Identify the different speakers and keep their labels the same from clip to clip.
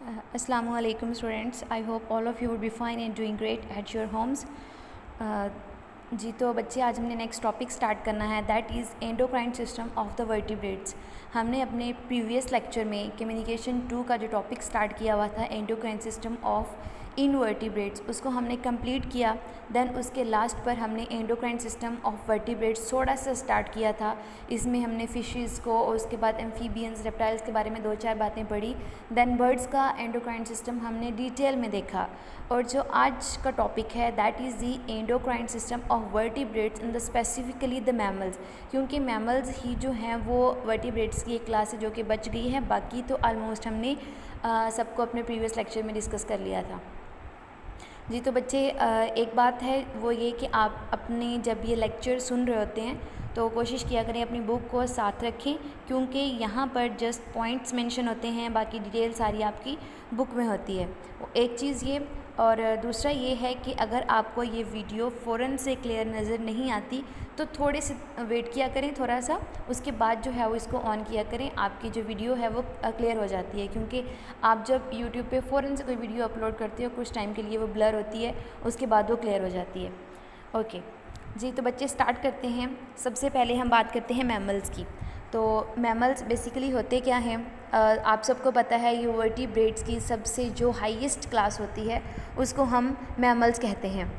Speaker 1: Assalamu alaikum students. I hope all of you would be fine and doing great at your homes. जी तो बच्चे आज हमने next topic start करना है, that is endocrine system of the vertebrates. हमने अपने previous lecture में communication 2 का जो टॉपिक स्टार्ट किया हुआ था एंडोक्राइन सिस्टम ऑफ इनवर्टिब्रेट्स, उसको हमने कंप्लीट किया। देन उसके लास्ट पर हमने एंडोक्राइन सिस्टम ऑफ वर्टिब्रेट्स थोड़ा सा स्टार्ट किया था। इसमें हमने फिशेस को और उसके बाद एम्फीबियंस, रेप्टाइल्स के बारे में 2-4 बातें पढ़ी। देन बर्ड्स का एंडोक्राइन सिस्टम हमने डिटेल में देखा। और जो आज का टॉपिक है that is the endocrine system of vertebrates in the specifically the mammals, क्योंकि मैमल्स ही जो हैं वो वर्टिब्रेट्स की एक क्लास है जो कि बच गई है। बाकी तो ऑलमोस्ट हमने सबको अपने प्रीवियस लेक्चर में डिस्कस कर लिया था। जी तो बच्चे एक बात है वो ये कि आप अपने जब ये लेक्चर सुन रहे होते हैं तो कोशिश किया करें अपनी बुक को साथ रखें, क्योंकि यहाँ पर जस्ट पॉइंट्स मेंशन होते हैं, बाकी डिटेल सारी आपकी बुक में होती है। एक चीज़ ये, और दूसरा ये है कि अगर आपको ये वीडियो फ़ौरन से क्लियर नज़र नहीं आती तो थोड़े से वेट किया करें थोड़ा सा, उसके बाद जो है वो इसको ऑन किया करें, आपकी जो वीडियो है वो क्लियर हो जाती है। क्योंकि आप जब यूट्यूब पे फ़ौरन से कोई वीडियो अपलोड करते हो कुछ टाइम के लिए वो ब्लर होती है, उसके बाद वो क्लियर हो जाती है। ओके जी तो बच्चे स्टार्ट करते हैं। सबसे पहले हम बात करते हैं मैमल्स की। तो मैमल्स बेसिकली होते क्या हैं, आप सबको पता है ये वर्टिब्रेट्स की सबसे जो हाईएस्ट क्लास होती है उसको हम मैमल्स कहते हैं।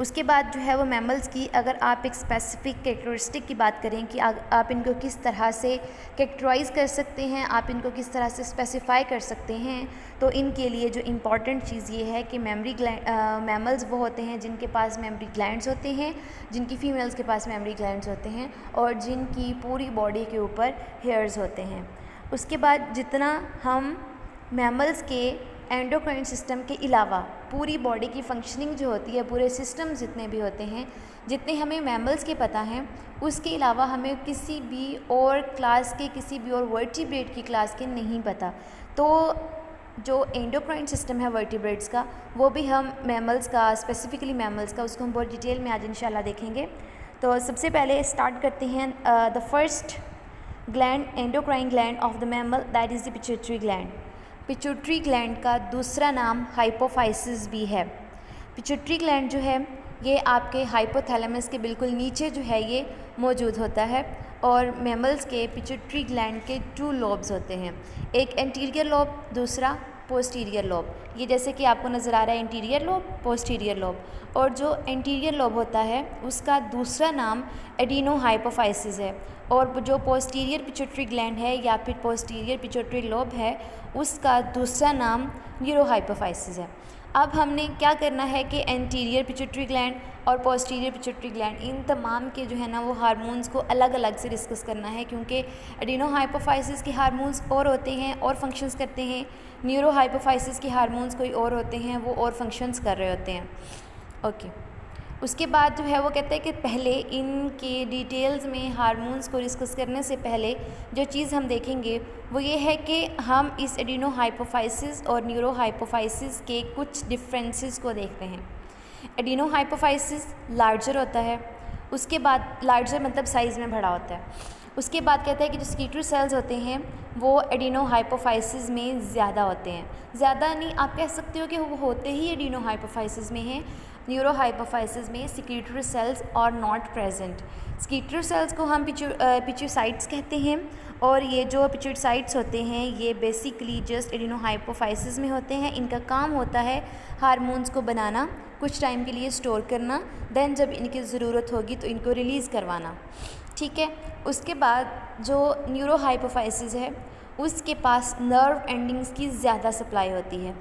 Speaker 1: उसके बाद जो है वो मैमल्स की अगर आप एक स्पेसिफिक कैरेक्टरिस्टिक की बात करें कि आप इनको किस तरह से कैरेक्टराइज कर सकते हैं, आप इनको किस तरह से स्पेसिफाई कर सकते हैं, तो इनके लिए जो इम्पॉर्टेंट चीज़ ये है कि मैमल्स वो होते हैं जिनके पास मेमरी ग्लैंड्स होते हैं, जिनकी फ़ीमेल्स के पास मेमरी ग्लैंड्स होते हैं और जिनकी पूरी बॉडी के ऊपर हेयर्स होते हैं। उसके बाद जितना हम मैमल्स के एंडोक्राइन सिस्टम के अलावा पूरी बॉडी की फंक्शनिंग जो होती है, पूरे सिस्टम जितने भी होते हैं, जितने हमें मैमल्स के पता हैं, उसके अलावा हमें किसी भी और क्लास के, किसी भी और वर्टिब्रेट की क्लास के नहीं पता। तो जो एंडोक्राइन सिस्टम है वर्टिब्रेट्स का, वो भी हम मैमल्स का, स्पेसिफिकली मैमल्स का, उसको हम बहुत डिटेल में आज इंशाल्लाह देखेंगे। तो सबसे पहले स्टार्ट करते हैं the first gland, endocrine gland of the mammal, that is the pituitary gland. Pituitary gland का दूसरा नाम हाइपोफाइसिस भी है। पिट्यूटरी ग्लैंड जो है ये आपके हाइपोथैलेमस के बिल्कुल नीचे जो है ये मौजूद होता है। और मैमल्स के पिट्यूटरी ग्लैंड के 2 लोब्स होते हैं, एक एंटीरियर लोब, दूसरा पोस्टीरियर लोब। ये जैसे कि आपको नज़र आ रहा है इंटीरियर लोब, पोस्टीरियर लोब। और जो एंटीरियर लोब होता है उसका दूसरा नाम एडिनोहाइपोफाइसिस है, और जो पोस्टीरियर पिट्यूटरी ग्लैंड है या फिर पोस्टीरियर पिट्यूटरी लोब है उसका दूसरा नाम न्यूरोहाइपोफाइसिस है। अब हमने क्या करना है कि एंटीरियर पिट्यूटरी ग्लैंड और पोस्टीरियर पिट्यूटरी ग्लैंड, इन तमाम के जो है ना वो हार्मोन्स को अलग अलग से डिस्कस करना है, क्योंकि एडिनोहाइपोफाइसिस के हार्मोन्स और होते हैं और फंक्शंस करते हैं, न्यूरोहाइपोफाइसिस के हार्मोन्स कोई और होते हैं, वो और फंक्शंस कर रहे होते हैं। ओके, उसके बाद जो है वो कहते हैं कि पहले इनके डिटेल्स में हार्मोन्स को डिस्कस करने से पहले जो चीज़ हम देखेंगे वो ये है कि हम इस एडिनोहाइपोफाइसिस और न्यूरोहाइपोफाइसिस के कुछ डिफरेंसेस को देखते हैं। एडिनोहाइपोफाइसिस लार्जर होता है, उसके बाद लार्जर मतलब साइज़ में बड़ा होता है। उसके बाद कहता है कि जो स्कीटर सेल्स होते हैं वो एडिनोहाइपोफाइसिस में ज़्यादा होते हैं। ज़्यादा नहीं, आप कह सकते हो कि वो होते ही एडिनोहाइपोफाइसिस में हैं। न्यूरोहाइपोफाइसिस में स्कीटर सेल्स और नॉट प्रेजेंट। स्कीटर सेल्स को हम पिट्यूसाइट्स कहते हैं, और ये जो पिट्यूसाइट्स होते हैं ये बेसिकली जस्ट एडिनोहाइपोफाइसिस में होते हैं। इनका काम होता है हार्मोन्स को बनाना, कुछ टाइम के लिए स्टोर करना, देन जब इनकी ज़रूरत होगी तो इनको रिलीज़ करवाना। ठीक है, उसके बाद जो न्यूरोहाइपोफाइसिस है उसके पास नर्व एंडिंग्स की ज़्यादा सप्लाई होती है।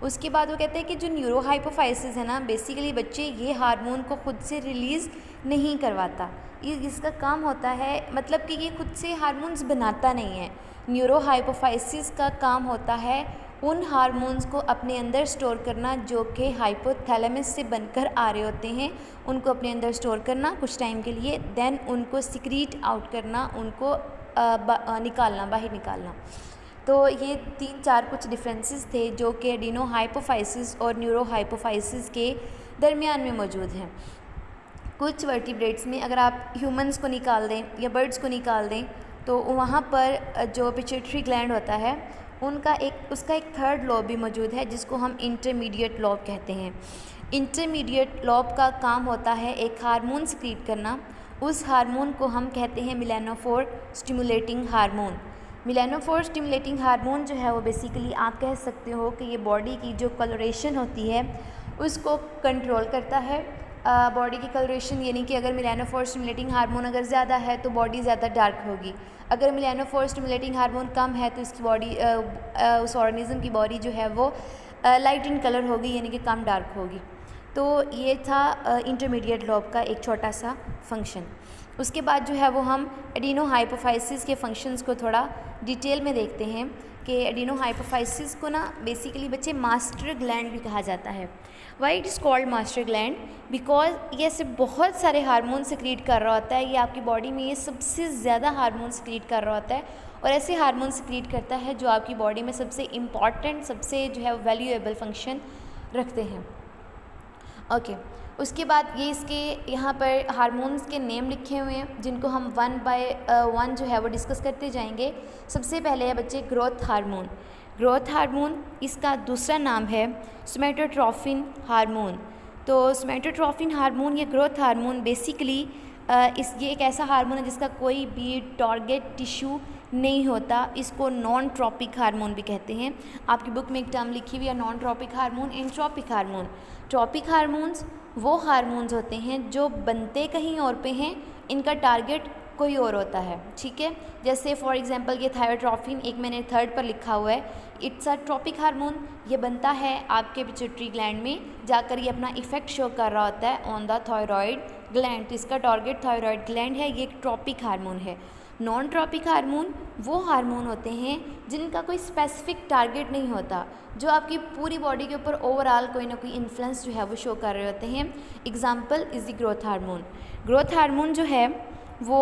Speaker 1: उसके बाद वो कहते हैं कि जो न्यूरोहाइपोफाइसिस है ना, बेसिकली बच्चे ये हार्मोन को खुद से रिलीज़ नहीं करवाता, ये इसका काम होता है, मतलब कि ये खुद से हार्मोन्स बनाता नहीं है। न्यूरोहाइपोफाइसिस का काम होता है उन हार्मोन्स को अपने अंदर स्टोर करना जो कि हाइपोथैलेमस से बनकर आ रहे होते हैं, उनको अपने अंदर स्टोर करना कुछ टाइम के लिए, देन उनको सिक्रीट आउट करना, उनको निकालना, बाहर निकालना। तो ये 3-4 कुछ डिफरेंसेस थे जो कि एडिनोहाइपोफाइसिस और न्यूरोहाइपोफाइसिस के दरमियान में मौजूद हैं। कुछ वर्टिब्रेट्स में अगर आप ह्यूमंस को निकाल दें या बर्ड्स को निकाल दें तो वहाँ पर जो पिट्यूटरी ग्लैंड होता है उसका एक थर्ड लॉब भी मौजूद है जिसको हम इंटरमीडिएट लॉब कहते हैं। इंटरमीडिएट लॉब का काम होता है एक हार्मोन सिक्रीट करना। उस हार्मोन को हम कहते हैं मेलानोफोर स्टिमुलेटिंग हार्मोन। मेलानोफोर स्टिमुलेटिंग हार्मोन जो है वो बेसिकली आप कह सकते हो कि ये बॉडी की जो कलरेशन होती है उसको कंट्रोल करता है। बॉडी की कलरेशन यानी कि अगर मेलानोफोर स्टिमुलेटिंग हार्मोन अगर ज़्यादा है तो बॉडी ज़्यादा डार्क होगी, अगर मेलानोफोर स्टिमुलेटिंग हार्मोन कम है तो इसकी बॉडी उस ऑर्गेनिज्म की बॉडी जो है वो लाइट इन कलर होगी यानी कि कम डार्क होगी। तो ये था इंटरमीडिएट लॉब का एक छोटा सा फंक्शन। उसके बाद जो है वो हम एडिनो हाइपोफाइसिस के फंक्शंस को थोड़ा डिटेल में देखते हैं कि एडिनो हाइपोफाइसिस को ना बेसिकली बच्चे मास्टर ग्लैंड भी कहा जाता है। Why it is called master gland? Because ये ऐसे बहुत सारे हार्मोन सिक्रीट कर रहा होता है, ये आपकी बॉडी में ये सबसे ज़्यादा हार्मोन सिक्रीट कर रहा होता है और ऐसे हार्मोन सिक्रीट करता है जो आपकी बॉडी में सबसे इम्पॉर्टेंट, सबसे जो है वैल्यूएबल फंक्शन रखते हैं। ओके, उसके बाद ये इसके यहाँ पर हार्मोन्स के नेम लिखे हुए हैं जिनको हम वन बाय वन जो है वो डिस्कस करते जाएंगे। सबसे पहले है बच्चे ग्रोथ हार्मोन। ग्रोथ हार्मोन इसका दूसरा नाम है सोमैटोट्रोफिन हार्मोन। तो सोमैटोट्रोफिन हार्मोन या ग्रोथ हार्मोन बेसिकली ये एक ऐसा हार्मोन है जिसका कोई भी टारगेट टिश्यू नहीं होता। इसको नॉन ट्रॉपिक हार्मोन भी कहते हैं। आपकी बुक में एक टर्म लिखी हुई है non tropic hormone, entropic hormone. Tropic hormones वो हार्मोन्स होते हैं जो बनते कहीं और पे हैं, इनका टारगेट कोई और होता है, ठीक है। जैसे फॉर एग्जांपल ये थायरोट्रॉफिन, एक मैंने थर्ड पर लिखा हुआ है, इट्स अ ट्रॉपिक हार्मोन। ये बनता है आपके पिट्यूटरी ग्लैंड में, जाकर ये अपना इफेक्ट शो कर रहा होता है ऑन द थायराइड ग्लैंड। तो इसका टारगेट थायराइड ग्लैंड है, ये एक ट्रॉपिक हार्मोन है। नॉन ट्रॉपिक हार्मोन वो हार्मोन होते हैं जिनका कोई स्पेसिफिक टारगेट नहीं होता, जो आपकी पूरी बॉडी के ऊपर ओवरऑल कोई ना कोई इन्फ्लुएंस जो है वो शो कर रहे होते हैं। Example is the growth hormone. Growth hormone जो है वो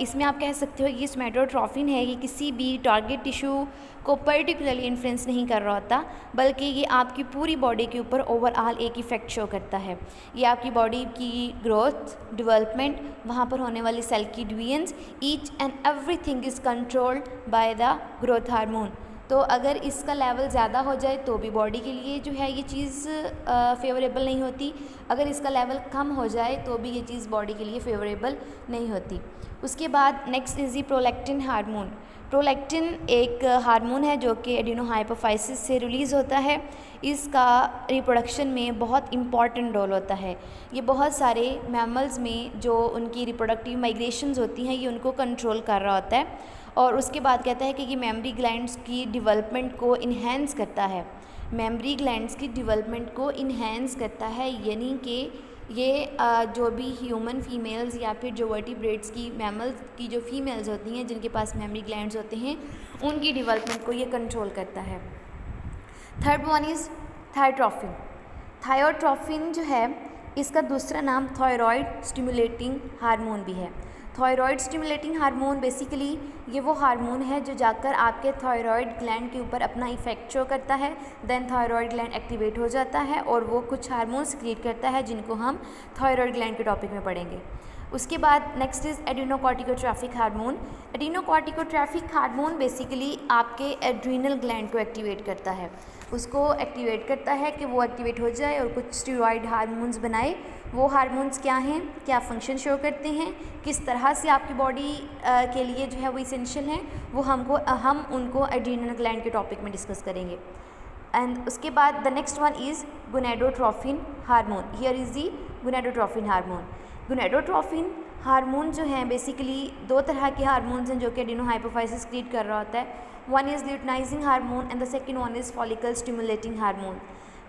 Speaker 1: इसमें आप कह सकते हो ये सोमैटोट्रोफिन है, ये किसी भी टारगेट टिश्यू को पर्टिकुलरली इन्फ्लुएंस नहीं कर रहा होता, बल्कि ये आपकी पूरी बॉडी के ऊपर ओवरऑल एक इफ़ेक्ट शो करता है। ये आपकी बॉडी की ग्रोथ, डेवलपमेंट, वहाँ पर होने वाली सेल की divisions, each and everything is controlled by the growth hormone. तो अगर इसका लेवल ज़्यादा हो जाए तो भी बॉडी के लिए जो है ये चीज़ फेवरेबल नहीं होती, अगर इसका लेवल कम हो जाए तो भी ये चीज़ बॉडी के लिए फेवरेबल नहीं होती। उसके बाद next is the prolactin hormone. Prolactin एक हार्मोन है जो कि एडिनो हाइपोफाइसिस से रिलीज़ होता है। इसका रिप्रोडक्शन में बहुत इम्पॉर्टेंट रोल होता है। ये बहुत सारे मैमल्स में जो उनकी रिप्रोडक्टिव माइग्रेशंस होती हैं ये उनको कंट्रोल कर रहा होता है। और उसके बाद कहता है कि ये मेमरी ग्लैंड्स की डेवलपमेंट को इन्हेंस करता है। मेमरी ग्लैंड्स की डेवलपमेंट को इन्हेंस करता है, यानी कि ये जो भी ह्यूमन फीमेल्स या फिर जो वर्टिब्रेट्स की मैमल्स की जो फीमेल्स होती हैं जिनके पास मेमरी ग्लैंड्स होते हैं उनकी डेवलपमेंट को ये कंट्रोल करता है। Third one is thyrotropin. Thyrotropin जो है इसका दूसरा नाम थायराइड स्टिमुलेटिंग हार्मोन भी है। थायराइड स्टिमुलेटिंग हार्मोन बेसिकली ये वो हार्मोन है जो जाकर आपके थायराइड ग्लैंड के ऊपर अपना इफेक्ट शो करता है। देन थायराइड ग्लैंड एक्टिवेट हो जाता है और वो कुछ हार्मोन सिक्रीट करता है जिनको हम थायराइड ग्लैंड के टॉपिक में पढ़ेंगे। उसके बाद next is adrenocorticotropic hormone. Adrenocorticotropic hormone basically आपके एड्रीनल ग्लैंड को एक्टिवेट करता है, उसको एक्टिवेट करता है कि वो एक्टिवेट हो जाए और कुछ स्टेरॉइड हार्मोन्स बनाए। वो हार्मोन्स क्या हैं, क्या फंक्शन शो करते हैं, किस तरह से आपकी बॉडी के लिए जो है वो इसेंशियल हैं, वो हम उनको एड्रीनल ग्लैंड के टॉपिक में डिस्कस करेंगे। एंड उसके बाद the next one is gonadotrophin hormone. Here is the gonadotrophin hormone. Gonadotrophin hormone जो हैं बेसिकली दो तरह के हार्मोन्स हैं जो कि एडिनो हाइपोफाइसिस क्रिएट कर रहा होता है। One is luteinizing hormone and the second one is follicle stimulating hormone.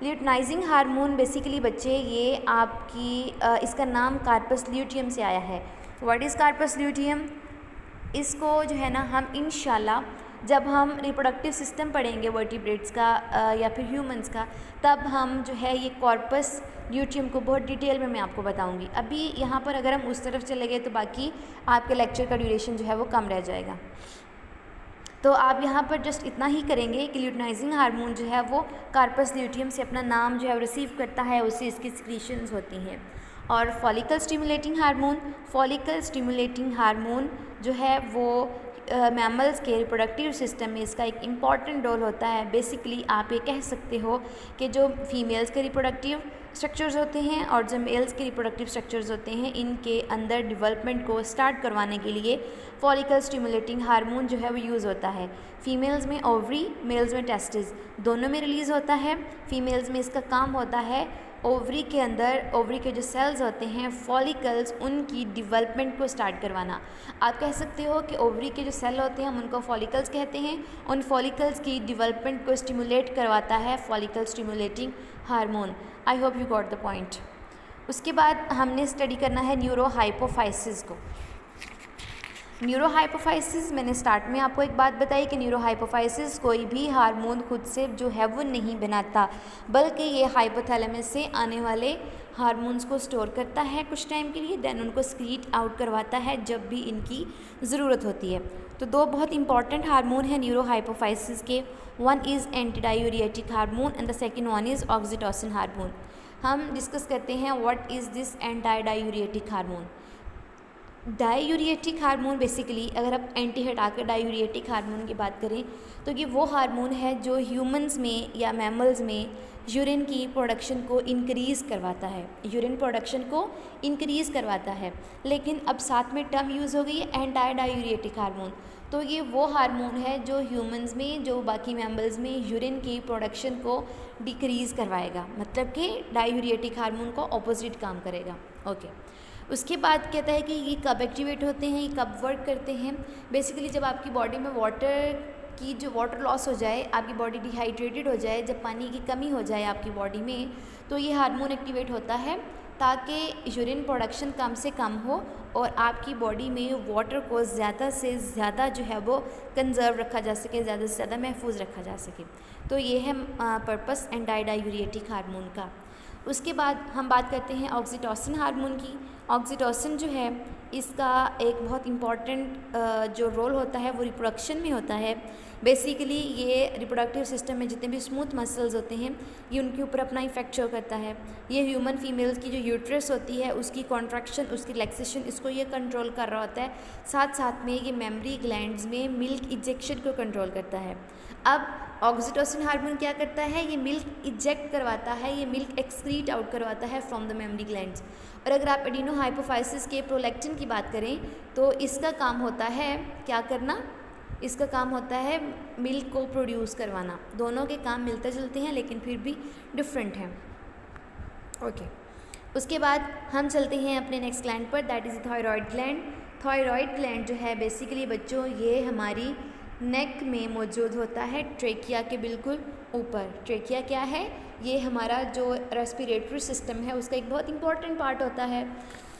Speaker 1: Luteinizing hormone basically बच्चे ये आपकी इसका नाम कार्पस ल्यूटियम से आया है। What is corpus luteum? इसको जो है ना हम इंशाल्लाह जब हम रिप्रोडक्टिव सिस्टम पढ़ेंगे वर्टिब्रेट्स का या फिर ह्यूमंस का, तब हम जो है ये कॉर्पस ल्यूटियम को बहुत डिटेल में मैं आपको बताऊंगी। अभी यहाँ पर अगर हम उस तरफ चले गए तो बाकी आपके लेक्चर का ड्यूरेशन जो है वो कम रह जाएगा। तो आप यहाँ पर जस्ट इतना ही करेंगे कि ल्यूटिनाइजिंग हार्मोन जो है वो कार्पस ल्यूटियम से अपना नाम जो है रिसीव करता है, उससे इसकी सिक्रीशंस होती हैं। और फॉलिकल स्टिमुलेटिंग हार्मोन जो है वो मैमल्स के रिप्रोडक्टिव सिस्टम में इसका एक इम्पॉर्टेंट रोल होता है। बेसिकली आप ये कह सकते हो कि जो फीमेल्स के रिप्रोडक्टिव स्ट्रक्चर्स होते हैं और जो मेल्स के रिप्रोडक्टिव स्ट्रक्चर्स होते हैं, इनके अंदर डेवलपमेंट को स्टार्ट करवाने के लिए फॉलिकल स्टिमुलेटिंग हार्मोन जो है वो यूज़ होता है। फीमेल्स में ओवरी, मेल्स में टेस्टिस, दोनों में रिलीज़ होता है। फीमेल्स में इसका काम होता है ओवरी के अंदर, ओवरी के जो सेल्स होते हैं फॉलिकल्स, उनकी डेवलपमेंट को स्टार्ट करवाना। आप कह सकते हो कि ओवरी के जो सेल होते हैं हम उनको फॉलिकल्स कहते हैं। उन फॉलिकल्स की डेवलपमेंट को स्टिमुलेट करवाता है follicle stimulating hormone. I hope you got the point. उसके बाद हमने स्टडी करना है न्यूरोहाइपोफाइसिस को। न्यूरोहाइपोफाइसिस, मैंने स्टार्ट में आपको एक बात बताई कि न्यूरोहाइपोफाइसिस कोई भी हार्मोन खुद से जो है वो नहीं बनाता, बल्कि ये हाइपोथैलेमस से आने वाले हार्मोन्स को स्टोर करता है कुछ टाइम के लिए, देन उनको स्क्रीट आउट करवाता है जब भी इनकी ज़रूरत होती है। तो दो बहुत इंपॉर्टेंट हार्मोन है न्यूरोहाइपोफाइसिस के। One is antidiuretic hormone and the second one is oxytocin hormone. हम डिस्कस करते हैं what is this antidiuretic hormone. Diuretic hormone basically, अगर आप एंटी हटाकर डायूरिएटिक हार्मोन की बात करें तो ये वो हार्मोन है जो ह्यूमंस में या मैमल्स में यूरिन की प्रोडक्शन को इंक्रीज़ करवाता है, यूरिन प्रोडक्शन को इंक्रीज़ करवाता है। लेकिन अब साथ में टर्म यूज़ हो गई है एंटी डायूरिएटिक हार्मोन। तो ये वो हार्मोन है जो ह्यूमंस में, जो बाकी मैमल्स में यूरिन की प्रोडक्शन को डिक्रीज़ करवाएगा, मतलब कि डायूरिएटिक हार्मोन को ऑपोजिट काम करेगा। ओके, उसके बाद कहता है कि ये कब एक्टिवेट होते हैं, ये कब वर्क करते हैं। बेसिकली जब आपकी बॉडी में वाटर लॉस हो जाए, आपकी बॉडी डिहाइड्रेटेड हो जाए, जब पानी की कमी हो जाए आपकी बॉडी में, तो ये हार्मोन एक्टिवेट होता है ताकि यूरिन प्रोडक्शन कम से कम हो और आपकी बॉडी में वाटर को ज़्यादा से ज़्यादा जो है वो कंजर्व रखा जा सके, ज़्यादा से ज़्यादा महफूज रखा जा सके। तो ये है पर्पस एंटी-डायूरिएटिक हार्मोन का। उसके बाद हम बात करते हैं ऑक्सीटोसिन हार्मोन की। ऑक्सीटोसिन जो है इसका एक बहुत इम्पॉर्टेंट जो रोल होता है वो रिप्रोडक्शन में होता है। बेसिकली ये रिप्रोडक्टिव सिस्टम में जितने भी स्मूथ मसल्स होते हैं ये उनके ऊपर अपना इफेक्ट शो करता है। ये ह्यूमन फीमेल्स की जो यूट्रस होती है उसकी कॉन्ट्रैक्शन, उसकी रिलैक्सेशन, इसको ये कंट्रोल कर रहा होता है। साथ साथ में ये मेमरी ग्लैंड्स में मिल्क इजेक्शन को कंट्रोल करता है। अब ऑक्सीटोसिन हार्मोन क्या करता है, ये मिल्क इजेक्ट करवाता है, ये मिल्क एक्सक्रीट आउट करवाता है फ्रॉम द मेमरी ग्लैंड्स। और अगर आप एडिनोहाइपोफाइसिस के प्रोलैक्टिन की बात करें तो इसका काम होता है क्या करना, इसका काम होता है मिल्क को प्रोड्यूस करवाना। दोनों के काम मिलते जुलते हैं लेकिन फिर भी डिफरेंट हैं। ओके, उसके बाद हम चलते हैं अपने नेक्स्ट ग्लैंड पर, that is thyroid gland. Thyroid gland जो है बेसिकली बच्चों ये हमारी नेक में मौजूद होता है, ट्रेकिया के बिल्कुल ऊपर। ट्रेकिया क्या है, ये हमारा जो रेस्पिरेटरी सिस्टम है उसका एक बहुत इंपॉर्टेंट पार्ट होता है।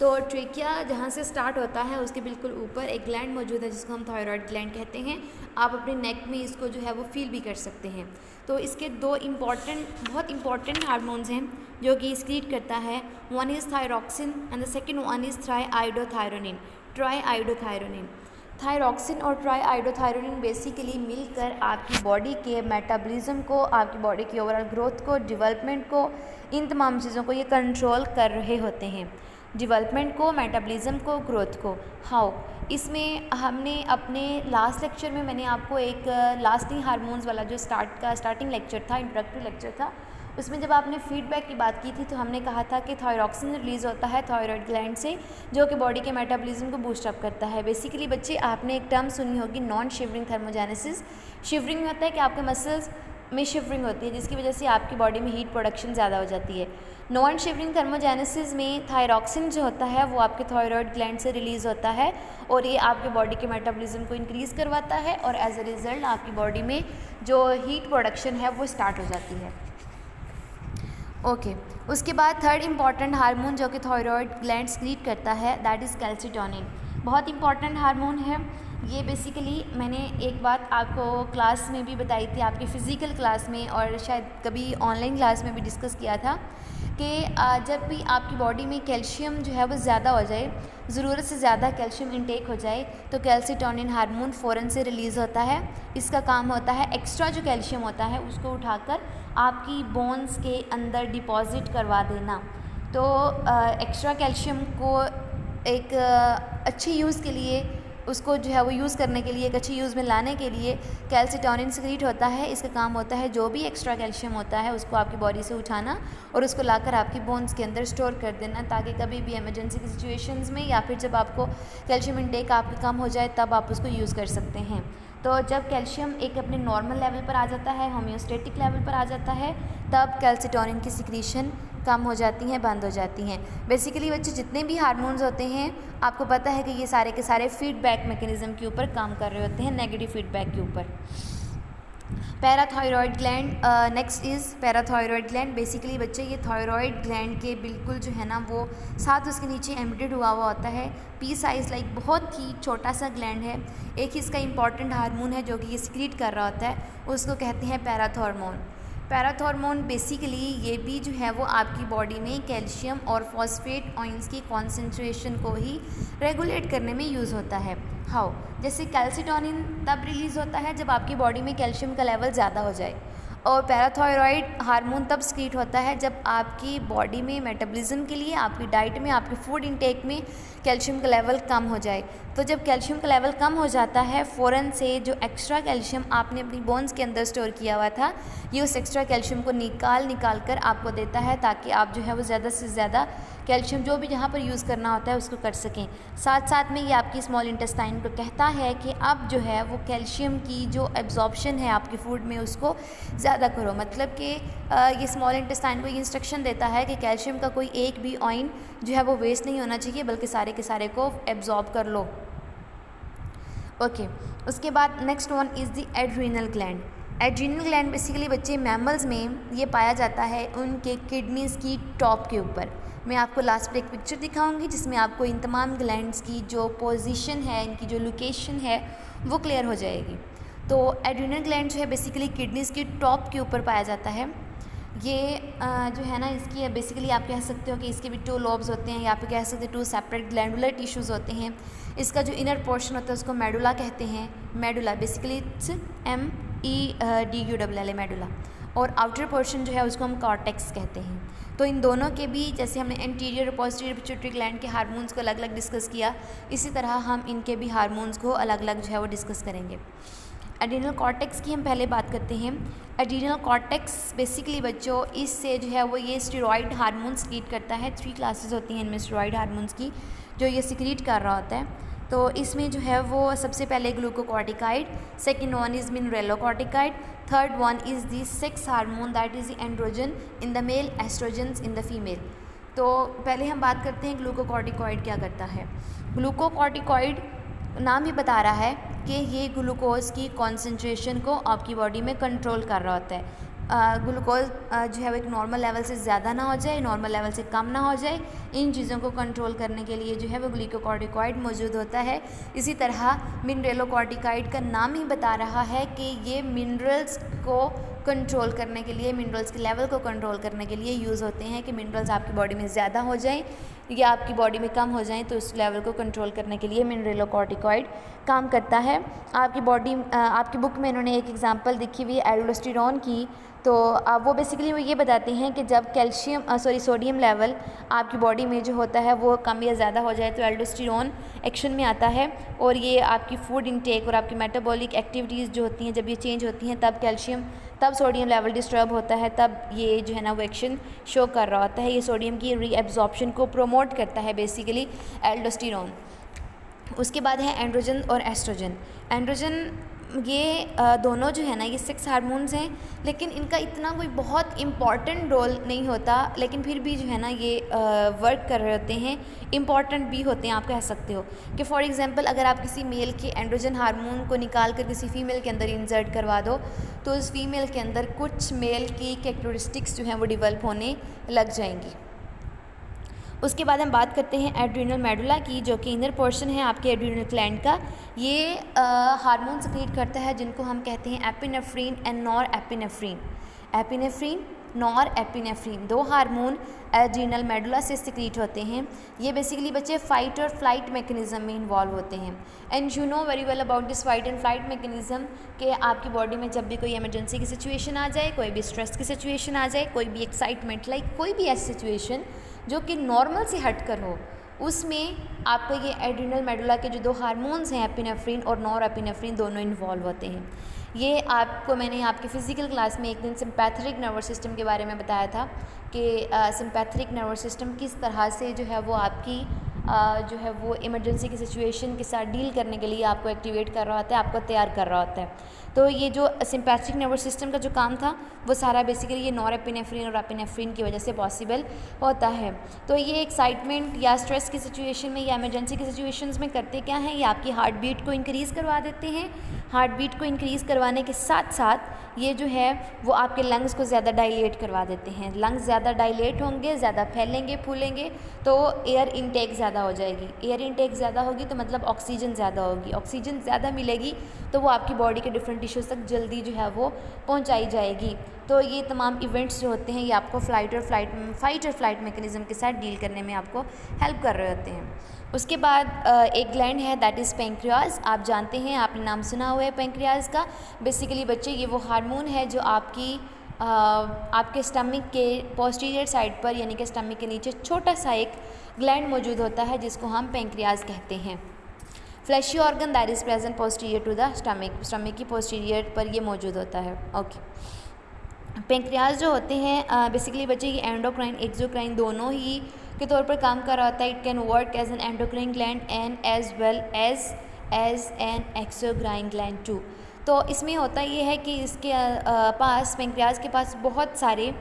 Speaker 1: तो ट्रेकिया जहाँ से स्टार्ट होता है उसके बिल्कुल ऊपर एक ग्लैंड मौजूद है जिसको हम थायराइड ग्लैंड कहते हैं। आप अपने नेक में इसको जो है वो फील भी कर सकते हैं। तो इसके दो बहुत इंपॉर्टेंट हार्मोन्स हैं जो कि एक्सक्रीट करता है। One is thyroxine and the second one is triiodothyronine. Triiodothyronine, thyroxine और ट्राईआयोडोथायरोनिन बेसिकली मिलकर आपकी बॉडी के मेटाबॉलिज्म को, आपकी बॉडी की ओवरऑल ग्रोथ को, डेवलपमेंट को, इन तमाम चीज़ों को ये कंट्रोल कर रहे होते हैं। डेवलपमेंट को, मेटाबॉलिज्म को, ग्रोथ को। हाउ, इसमें हमने अपने लास्ट लेक्चर में मैंने आपको एक लास्टिंग हार्मोन्स वाला जो स्टार्टिंग लेक्चर था, इंट्रोडक्टरी लेक्चर था, उसमें जब आपने फीडबैक की बात की थी तो हमने कहा था कि थायरॉक्सिन रिलीज़ होता है थायराइड ग्लैंड से जो कि बॉडी के मेटाबॉलिज्म को बूस्ट अप करता है। बेसिकली बच्चे आपने एक टर्म सुनी होगी नॉन शिवरिंग थर्मोजेनेसिस। शिवरिंग में होता है कि आपके मसल्स में शिवरिंग होती है जिसकी वजह से आपकी बॉडी में हीट प्रोडक्शन ज़्यादा हो जाती है। नॉन शिवरिंग थर्मोजेनेसिस में थायरॉक्सिन जो होता है वो आपके थायराइड ग्लैंड से रिलीज़ होता है और ये आपके बॉडी के मेटाबॉलिज्म को इंक्रीज़ करवाता है और एज अ रिज़ल्ट आपकी बॉडी में जो हीट प्रोडक्शन है वो स्टार्ट हो जाती है। ओके, उसके बाद थर्ड इम्पॉर्टेंट हार्मोन जो कि थायराइड ग्लैंड एक्सक्रीट करता है दैट इज़ कैल्सिटोनिन। बहुत इंपॉर्टेंट हार्मोन है ये। बेसिकली मैंने एक बात आपको क्लास में भी बताई थी, आपकी फ़िज़िकल क्लास में और शायद कभी ऑनलाइन क्लास में भी डिस्कस किया था कि जब भी आपकी बॉडी में कैल्शियम जो है वो ज़्यादा हो जाए, ज़रूरत से ज़्यादा कैल्शियम इंटेक हो जाए तो कैल्सिटोनिन हार्मोन फ़ौरन से रिलीज़ होता है। इसका काम होता है एक्स्ट्रा जो कैल्शियम होता है उसको उठाकर आपकी बोन्स के अंदर डिपॉज़िट करवा देना। तो एक्स्ट्रा कैल्शियम को एक अच्छे यूज़ के लिए उसको जो है वो यूज़ करने के लिए, एक अच्छी यूज़ में लाने के लिए कैल्सिटोनिन सिक्रीट होता है। इसका काम होता है जो भी एक्स्ट्रा कैल्शियम होता है उसको आपकी बॉडी से उठाना और उसको लाकर आपकी बोन्स के अंदर स्टोर कर देना, ताकि कभी भी इमरजेंसी की सिचुएशंस में या फिर जब आपको कैल्शियम इंटेक आपकी कम हो जाए तब आप उसको यूज़ कर सकते हैं। तो जब कैल्शियम एक अपने नॉर्मल लेवल पर आ जाता है, होम्योस्टेटिक लेवल पर आ जाता है, तब कैल्सिटोनिन की सिक्रीशन कम हो जाती हैं, बंद हो जाती हैं। बेसिकली बच्चे जितने भी हार्मोन्स होते हैं आपको पता है कि ये सारे के सारे फीडबैक मैकेनिज़्म के ऊपर काम कर रहे होते हैं, नेगेटिव फीडबैक के ऊपर। Parathyroid gland, next is parathyroid gland. Basically बच्चे ये थायरॉयड ग्लैंड के बिल्कुल जो है ना वो साथ उसके नीचे एम्बेडेड हुआ होता है, पी साइज़ लाइक बहुत ही छोटा सा ग्लैंड है। एक इसका इंपॉर्टेंट हार्मोन है जो कि ये सिक्रीट कर रहा होता है, उसको कहते हैं पैराथॉर्मोन। पैराथॉर्मोन बेसिकली ये भी जो है वो आपकी बॉडी में कैल्शियम और फॉस्फेट आयंस की कॉन्सेंट्रेशन को ही रेगुलेट करने में यूज़ होता है। हाउ, जैसे कैल्सिटोनिन तब रिलीज़ होता है जब आपकी बॉडी में कैल्शियम का लेवल ज़्यादा हो जाए, और पैराथायरॉयड हार्मोन तब सिक्रीट होता है जब आपकी बॉडी में मेटाबॉलिज्म के लिए, आपकी डाइट में, आपके फूड इंटेक में कैल्शियम का लेवल कम हो जाए। तो जब कैल्शियम का लेवल कम हो जाता है, फ़ौरन से जो एक्स्ट्रा कैल्शियम आपने अपनी बोन्स के अंदर स्टोर किया हुआ था, ये उस एक्स्ट्रा कैल्शियम को निकाल कर आपको देता है, ताकि आप जो है वो ज़्यादा से ज़्यादा कैल्शियम जो भी जहाँ पर यूज़ करना होता है उसको कर सकें। साथ साथ में ये आपकी स्मॉल इंटेस्टाइन को कहता है कि अब जो है वो कैल्शियम की जो एब्जॉर्प्शन है आपके फूड में उसको ज़्यादा करो। मतलब कि ये स्मॉल इंटेस्टाइन को ये इंस्ट्रक्शन देता है कि कैल्शियम का कोई एक भी ऑइन जो है वो वेस्ट नहीं होना चाहिए, बल्कि सारे के सारे को एब्जॉर्ब कर लो। ओके, उसके बाद next one is the adrenal gland. Adrenal gland basically बच्चे मैमल्स में ये पाया जाता है उनके किडनीज़ की टॉप के ऊपर। मैं आपको लास्ट पर एक पिक्चर दिखाऊंगी जिसमें आपको इन तमाम ग्लैंड्स की जो पोजीशन है, इनकी जो लोकेशन है वो क्लियर हो जाएगी। तो एड्रीनल ग्लैंड जो है बेसिकली किडनीज़ की टॉप के ऊपर पाया जाता है। ये जो है ना इसकी बेसिकली आप कह सकते हो कि इसके भी 2 लॉब्स होते हैं, या फिर कह सकते हैं 2 सेपरेट ग्लैंडुलर टिश्यूज़ होते हैं। इसका जो इनर पोर्शन होता है उसको मेडुला कहते हैं। Medulla basically it's MEDULA medulla, और आउटर पोर्शन जो है उसको हम कॉर्टेक्स कहते हैं। तो इन दोनों के भी, जैसे हमने एंटीरियर और पोस्टीरियर पिट्यूटरी ग्लैंड के हार्मोन्स को अलग अलग डिस्कस किया, इसी तरह हम इनके भी हार्मोन्स को अलग अलग जो है वो डिस्कस करेंगे। एड्रीनल कॉर्टेक्स की हम पहले बात करते हैं। एड्रीनल कॉर्टेक्स बेसिकली बच्चों इससे जो है वो ये स्टेरॉइड हार्मोन सिक्रीट करता है। 3 क्लासेस होती हैं इनमें स्टेरॉइड हार्मोन्स की जो ये सिक्रीट कर रहा होता है। तो इसमें जो है वो सबसे पहले glucocorticoid, second one is mineralocorticoid, third one is the sex hormone that is the androgen in the male, oestrogens in the female. तो पहले हम बात करते हैं ग्लूकोकॉर्टिकॉइड क्या करता है। ग्लूकोकॉर्टिकॉइड नाम ही बता रहा है कि ये ग्लूकोज की कॉन्सेंट्रेशन को आपकी बॉडी में कंट्रोल कर रहा होता है। ग्लूकोज जो है वो एक नॉर्मल लेवल से ज़्यादा ना हो जाए, नॉर्मल लेवल से कम ना हो जाए, इन चीज़ों को कंट्रोल करने के लिए जो है वो ग्लूकोकॉर्टिकॉइड मौजूद होता है। इसी तरह मिनरेलोकॉर्टिकाइड का नाम ही बता रहा है कि ये मिनरल्स को कंट्रोल करने के लिए, मिनरल्स के लेवल को कंट्रोल करने के लिए यूज़ होते हैं, कि मिनरल्स आपकी बॉडी में ज़्यादा हो जाएं या आपकी बॉडी में कम हो जाएं, तो उस लेवल को कंट्रोल करने के लिए मिनरेलोकॉर्टिकॉइड काम करता है। आपकी बॉडी, आपकी बुक में इन्होंने एक एग्जांपल दिखी हुई है एल्डोस्टेरोन की। तो वो बेसिकली वो ये बताते हैं कि जब सोडियम लेवल आपकी बॉडी में जो होता है वो कम या ज़्यादा हो जाए तो एल्डोस्टेरोन एक्शन में आता है, और ये आपकी फूड इंटेक और आपकी मेटाबॉलिक एक्टिविटीज़ जो होती हैं जब ये चेंज होती हैं तब सोडियम लेवल डिस्टर्ब होता है, तब ये जो है ना वो एक्शन शो कर रहा होता है। ये सोडियम की रीएब्जॉर्प्शन को प्रमोट करता है बेसिकली एल्डोस्टेरोन। उसके बाद है एंड्रोजन और एस्ट्रोजन। एंड्रोजन ये दोनों जो है ना ये सेक्स हार्मोन्स हैं, लेकिन इनका इतना कोई बहुत इम्पॉर्टेंट रोल नहीं होता, लेकिन फिर भी जो है ना ये वर्क कर रहे होते हैं, इम्पॉर्टेंट भी होते हैं। आप कह सकते हो कि फॉर एग्जांपल अगर आप किसी मेल के एंड्रोजन हार्मोन को निकाल कर किसी फीमेल के अंदर इंसर्ट करवा दो, तो उस फीमेल के अंदर कुछ मेल की कैरेक्टरिस्टिक्स जो हैं वो डिवेल्प होने लग जाएंगी। उसके बाद हम बात करते हैं एड्रीनल मेडुला की, जो कि इनर पोर्शन है आपके एड्रीनल ग्लैंड का। ये हार्मोन सिक्रीट करता है जिनको हम कहते हैं epinephrine and nor epinephrine. Epinephrine, nor epinephrine, 2 hormone adrenal medulla से सिक्रीट होते हैं। ये बेसिकली बच्चे फाइट और फ्लाइट मैकेनिज्म में इन्वॉल्व होते हैं। And you know very well about this fight and flight mechanism कि आपकी बॉडी में जब भी कोई इमरजेंसी की सिचुएशन आ जाए, कोई भी स्ट्रेस की सिचुएशन आ जाए, कोई भी एक्साइटमेंट लाइक कोई भी ऐसी सिचुएशन जो कि नॉर्मल से हट कर हो, उसमें आपको ये एड्रिनल मेडुला के जो 2 हार्मोन्स हैं एपिनेफ्रिन और नॉरएपिनेफ्रिन दोनों इन्वॉल्व होते हैं। ये आपको मैंने आपके फ़िज़िकल क्लास में एक दिन सिम्पैथेटिक नर्वस सिस्टम के बारे में बताया था कि सिम्पैथेटिक नर्वस सिस्टम किस तरह से जो है वो आपकी जो है वो इमरजेंसी की सिचुएशन के साथ डील करने के लिए आपको एक्टिवेट कर रहा होता है, आपको तैयार कर रहा होता है। तो ये जो सिम्पैथेटिक नर्वस सिस्टम का जो काम था वो सारा बेसिकली ये नॉरएपिनेफ्रिन और एपिनेफ्रिन की वजह से पॉसिबल होता है। तो ये एक्साइटमेंट या स्ट्रेस की सिचुएशन में या इमरजेंसी की सिचुएशंस में करते क्या हैं, ये आपकी हार्ट बीट को इंक्रीज़ करवा देते हैं। हार्ट बीट को इंक्रीज़ करवाने के साथ साथ ये जो है वो आपके लंग्स को ज़्यादा डायलेट करवा देते हैं। लंग्स ज़्यादा डायलेट होंगे, ज़्यादा फैलेंगे, फूलेंगे, तो एयर इनटेक ज़्यादा हो जाएगी। एयर इनटेक ज़्यादा होगी तो मतलब ऑक्सीजन ज़्यादा होगी। ऑक्सीजन ज़्यादा मिलेगी तो वो आपकी बॉडी के डिफरेंट टिश्यूज़ तक जल्दी जो है वो पहुंचाई जाएगी। तो ये तमाम इवेंट्स जो होते हैं ये आपको फाइट और फ्लाइट मैकेनिज़्म के साथ डील करने में आपको हेल्प कर रहे होते हैं। उसके बाद एक ग्लैंड है दैट इज़ पेंक्रियाज। आप जानते हैं, आपने नाम सुना हुआ है पेंक्रियाज का। बेसिकली बच्चे ये वो हार्मोन है जो आपके स्टमक के पोस्टीरियर साइड पर यानी कि स्टमक के नीचे छोटा सा एक ग्लैंड मौजूद होता है जिसको हम पेंक्रियाज कहते हैं। Fleshy organ that is present posterior to the stomach की पोस्टीरियर पर ये मौजूद होता है। ओके, पेंक्रियाज जो होते हैं बेसिकली बच्चे ये एंडोक्राइन एक्सोक्राइन दोनों ही के तौर पर काम कर रहा होता है। It can work as an endocrine gland and as well as an exocrine gland too. तो इसमें होता ये है कि इसके पास पेंक्रियाज के पास बहुत सारे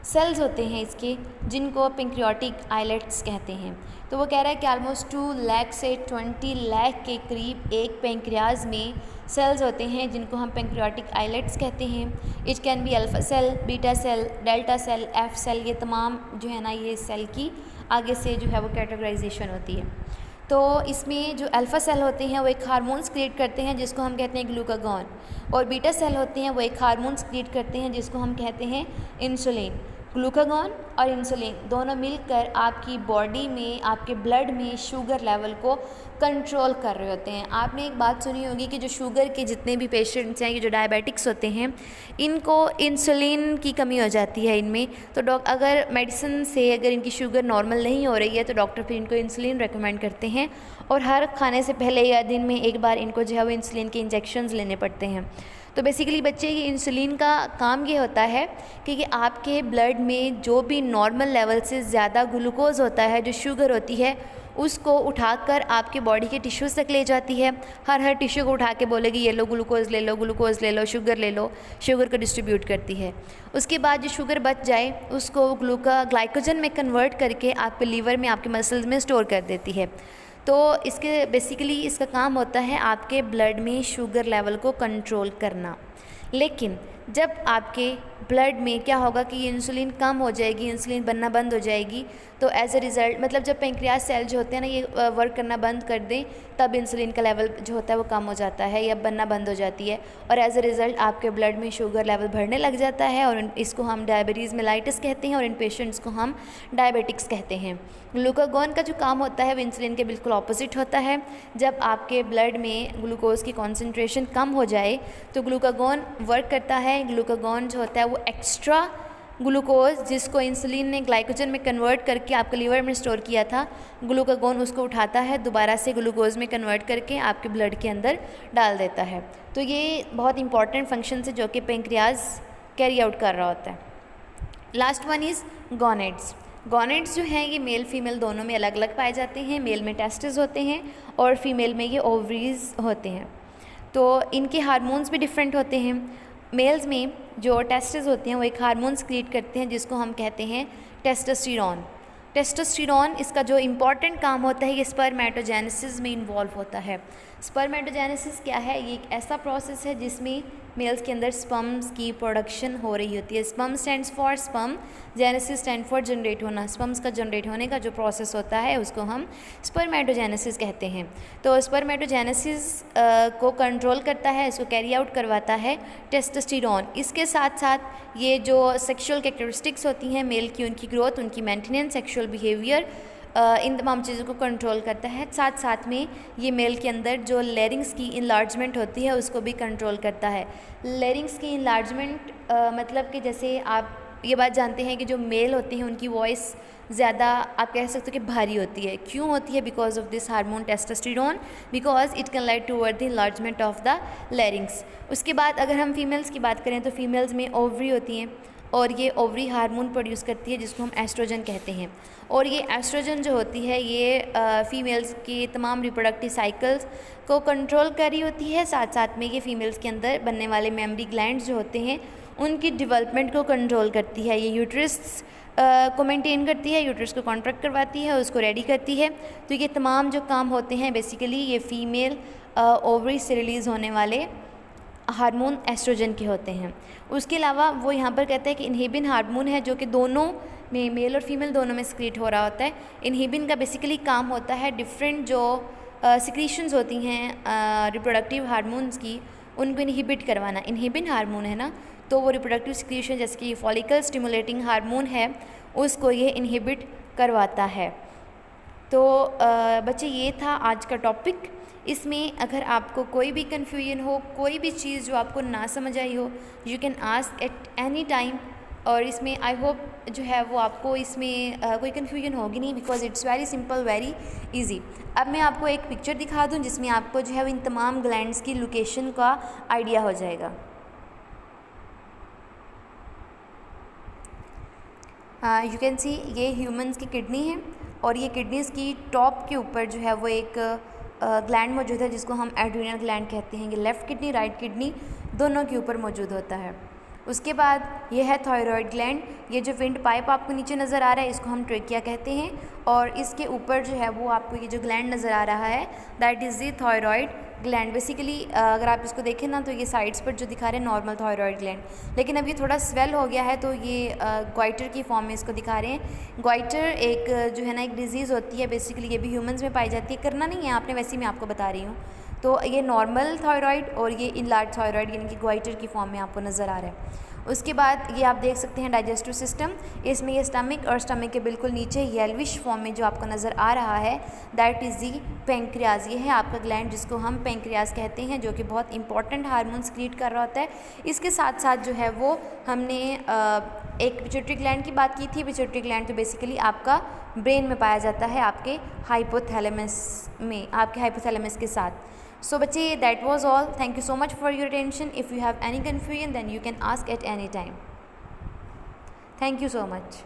Speaker 1: सेल्स होते हैं इसके, जिनको पेंक्रियाटिक आइलेट्स कहते हैं। तो वो कह रहा है कि ऑलमोस्ट 2 लाख से 20 लाख के करीब एक पेंक्रियाज में सेल्स होते हैं जिनको हम पेंक्रियाटिक आइलेट्स कहते हैं। It can be alpha cell, beta cell, delta cell, F cell, ये तमाम जो है ना ये सेल की आगे से जो है वो कैटेगराइजेशन होती है। तो इसमें जो अल्फ़ा सेल होते हैं वो एक हार्मोन्स क्रिएट करते हैं जिसको हम कहते हैं ग्लूकागॉन, और बीटा सेल होते हैं वो एक हार्मोन्स क्रिएट करते हैं जिसको हम कहते हैं इंसुलिन। ग्लूकागॉन और इंसुलिन दोनों मिलकर आपकी बॉडी में, आपके ब्लड में शुगर लेवल को कंट्रोल कर रहे होते हैं। आपने एक बात सुनी होगी कि जो शुगर के जितने भी पेशेंट्स हैं, ये जो डायबिटिक्स होते हैं, इनको इंसुलिन की कमी हो जाती है इनमें। तो अगर मेडिसिन से अगर इनकी शुगर नॉर्मल नहीं हो रही है तो डॉक्टर फिर इनको इंसुलिन रेकमेंड करते हैं, और हर खाने से पहले या दिन में एक बार इनको जो है वो इंसुलिन के इंजेक्शंस लेने पड़ते हैं। तो बेसिकली बच्चे ये इंसुलिन का काम ये होता है कि आपके ब्लड में जो भी नॉर्मल लेवल से ज़्यादा ग्लूकोज होता है, जो शुगर होती है, उसको उठाकर आपके बॉडी के टिश्यूज़ तक ले जाती है। हर टिश्यू को उठा के बोलेगी ये लो ग्लूकोज ले लो, ग्लूकोज ले लो, शुगर ले लो, शुगर को डिस्ट्रीब्यूट करती है। उसके बाद जो शुगर बच जाए उसको ग्लाइकोजन में कन्वर्ट करके आपके लीवर में, आपके मसल्स में स्टोर कर देती है। तो इसके बेसिकली इसका काम होता है आपके ब्लड में शुगर लेवल को कंट्रोल करना। लेकिन जब आपके ब्लड में क्या होगा कि ये इंसुलिन कम हो जाएगी, इंसुलिन बनना बंद हो जाएगी, तो एज अ रिज़ल्ट मतलब जब पेंक्रियाज सेल जो होते हैं ना ये वर्क करना बंद कर दें तब इंसुलिन का लेवल जो होता है वो कम हो जाता है या बनना बंद हो जाती है, और एज अ रिज़ल्ट आपके ब्लड में शुगर लेवल बढ़ने लग जाता है, और इसको हम डायबिटीज़ मेलाइटिस कहते हैं, और इन पेशेंट्स को हम डायबिटिक्स कहते हैं। ग्लूकागॉन का जो काम होता है वो इंसुलिन के बिल्कुल ऑपोजिट होता है। जब आपके ब्लड में ग्लूकोज की कॉन्सेंट्रेशन कम हो जाए तो ग्लूकागॉन वर्क करता है। ग्लूकागॉन जो होता है वो एक्स्ट्रा ग्लूकोज जिसको इंसुलिन ने ग्लाइकोजन में कन्वर्ट करके आपके लीवर में स्टोर किया था, ग्लूकागॉन उसको उठाता है, दोबारा से ग्लूकोज में कन्वर्ट करके आपके ब्लड के अंदर डाल देता है। तो ये बहुत इंपॉर्टेंट फंक्शन है जो कि पेंक्रियाज कैरी आउट कर रहा होता है। Last one is gonads. Gonads जो हैं ये मेल फीमेल दोनों में अलग अलग पाए जाते हैं। मेल में टेस्टिस होते हैं और फीमेल में ये ओवरीज होते हैं। तो इनके हार्मोन्स भी डिफरेंट होते हैं। मेल्स में जो टेस्टिस होते हैं वो एक हार्मोन्स क्रिएट करते हैं जिसको हम कहते हैं टेस्टोस्टेरोन। टेस्टोस्टेरोन इसका जो इम्पॉर्टेंट काम होता है ये स्पर्मेटोजेनेसिस में इन्वॉल्व होता है। स्पर्मेटोजेनेसिस क्या है? ये एक ऐसा प्रोसेस है जिसमें मेल्स के अंदर स्पर्म्स की प्रोडक्शन हो रही होती है। Sperm stands for sperm, genesis stand for generate होना। स्पर्म्स का जनरेट होने का जो प्रोसेस होता है उसको हम स्पर्मेटोजेनेसिस कहते हैं। तो स्पर्मेटोजेनेसिस को कंट्रोल करता है, इसको कैरी आउट करवाता है टेस्टोस्टेरोन। इसके साथ साथ ये जो सेक्सुअल कैरेक्टरिस्टिक्स होती हैं मेल की, उनकी ग्रोथ, उनकी मेंटेनेंस, सेक्सुअल बिहेवियर, इन तमाम चीज़ों को कंट्रोल करता है। साथ साथ में ये मेल के अंदर जो लेरिंग्स की इनलार्जमेंट होती है उसको भी कंट्रोल करता है। लेरिंग्स की इनलार्जमेंट मतलब कि जैसे आप ये बात जानते हैं कि जो मेल होते हैं उनकी वॉइस ज़्यादा आप कह सकते हो कि भारी होती है। क्यों होती है? Because of this hormone testosterone, because it can lead toward the enlargement of the larynx. उसके बाद अगर हम फीमेल्स की बात करें तो फीमेल्स में ओवरी होती हैं और ये ओवरी हार्मोन प्रोड्यूस करती है जिसको हम एस्ट्रोजन कहते हैं। और ये एस्ट्रोजन जो होती है ये फीमेल्स के तमाम रिप्रोडक्टिव साइकिल्स को कंट्रोल कर रही होती है। साथ साथ में ये फीमेल्स के अंदर बनने वाले मेमरी ग्लैंड्स जो होते हैं उनकी डेवलपमेंट को कंट्रोल करती है। ये यूट्रस को मेंटेन करती है, यूट्रस को कॉन्ट्रैक्ट करवाती है, उसको रेडी करती है। तो ये तमाम जो काम होते हैं बेसिकली ये फीमेल ओवरी से रिलीज़ होने वाले हार्मोन एस्ट्रोजन के होते हैं। उसके अलावा वो यहाँ पर कहते हैं कि इनहिबिन हार्मोन है जो कि दोनों में, मेल और फीमेल दोनों में सिक्रीट हो रहा होता है। इनहिबिन का बेसिकली काम होता है डिफरेंट जो सिक्रीशंस होती हैं रिप्रोडक्टिव हार्मोन्स की, उनको इनहिबिट करवाना। इनहिबिन हार्मोन है ना, तो वो रिप्रोडक्टिव सिक्रीशन जैसे कि फॉलिकल स्टिमुलेटिंग हार्मोन है उसको ये इनहिबिट करवाता है। तो बच्चे ये था आज का टॉपिक। इसमें अगर आपको कोई भी कन्फ्यूजन हो, कोई भी चीज़ जो आपको ना समझ आई हो, you can ask at any time. और इसमें आई होप जो है वो आपको इसमें कोई कन्फ्यूजन होगी नहीं, because it's very simple, very easy. अब मैं आपको एक पिक्चर दिखा दूँ जिसमें आपको जो है इन तमाम ग्लैंड्स की लोकेशन का आइडिया हो जाएगा। यू कैन सी ये ह्यूमंस की किडनी है और ये किडनीज़ की टॉप के ऊपर जो है वो एक ग्लैंड मौजूद है जिसको हम एड्रीनल ग्लैंड कहते हैं। ये लेफ़्ट किडनी राइट किडनी दोनों के ऊपर मौजूद होता है। उसके बाद ये है थायराइड ग्लैंड। ये जो विंड पाइप आपको नीचे नज़र आ रहा है इसको हम ट्रेकिया कहते हैं और इसके ऊपर जो है वो आपको ये जो ग्लैंड नज़र आ रहा है that is the thyroid gland. Basically अगर आप इसको देखें ना तो ये साइड्स पर जो दिखा रहे हैं नॉर्मल थायराइड ग्लैंड, लेकिन अब ये थोड़ा स्वेल हो गया है तो ये ग्वाइटर की फॉर्म में इसको दिखा रहे हैं। ग्वाइटर एक जो है ना एक डिजीज़ होती है, बेसिकली ये भी ह्यूमंस में पाई जाती है। करना नहीं है आपने, वैसे ही मैं आपको बता रही हूँ। तो ये नॉर्मल थायराइड और ये इनलार्ज थायराइड यानी कि ग्वाइटर की फॉर्म में आपको नज़र आ रहा है। उसके बाद ये आप देख सकते हैं डाइजेस्टिव सिस्टम। इसमें ये स्टमक और स्टमक के बिल्कुल नीचे येल्विश फॉर्म में जो आपको नज़र आ रहा है दैट इज़ दी पेंक्रियाज। ये है आपका ग्लैंड जिसको हम पेंक्रियाज कहते हैं, जो कि बहुत इंपॉर्टेंट हार्मोन क्रिएट कर रहा होता है। इसके साथ साथ जो है वो हमने एक पिट्यूटरी ग्लैंड की बात की थी। पिट्यूटरी ग्लैंड तो बेसिकली आपका ब्रेन में पाया जाता है, आपके हाइपोथैलेमस में, आपके हाइपोथैलेमस के साथ। So बच्चे that was all. Thank you so much for your attention. If you have any confusion then you can ask at any time. Thank you so much.